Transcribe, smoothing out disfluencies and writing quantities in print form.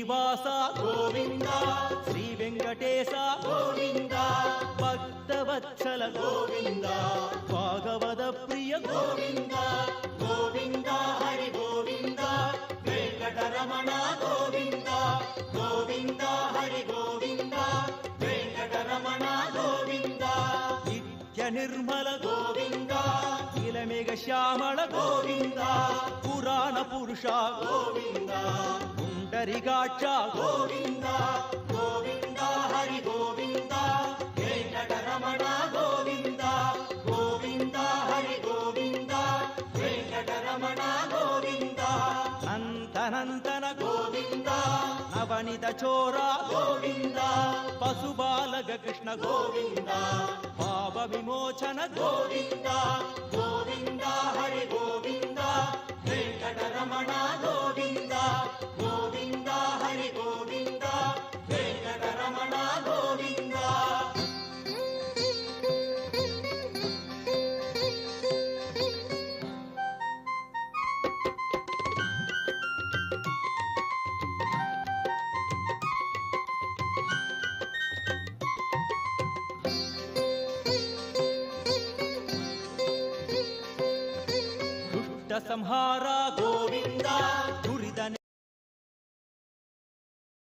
శ్రీనివాస గోవింద శ్రీ వెంకటేశ గోవింద భక్తవత్సల గోవింద భాగవత ప్రియ గోవింద గోవింద హరి గోవింద వెంకటరమణ గోవింద గోవింద హరి గోవింద వెంకటరమణ గోవింద నిత్య నిర్మల గోవింద నీలమేఘ శ్యామళ గోవింద పురాణ పురుష గోవింద పుండరికాక్ష గోవింద గోవింద హరి గోవింద వెంకటరమణ గోవింద గోవింద హరి గోవింద వెంకటరమణ గోవింద నందనందన గోవింద నవనిత చోర గోవింద పశుబాలక కృష్ణ గోవింద పాప విమోచన గోవింద గోవింద హరి గోవింద వెంకటరమణ గోవింద గోవింద హరి గోవింద వెంకటరమణ గోవింద దుష్ట సంహార గోవింద దురిత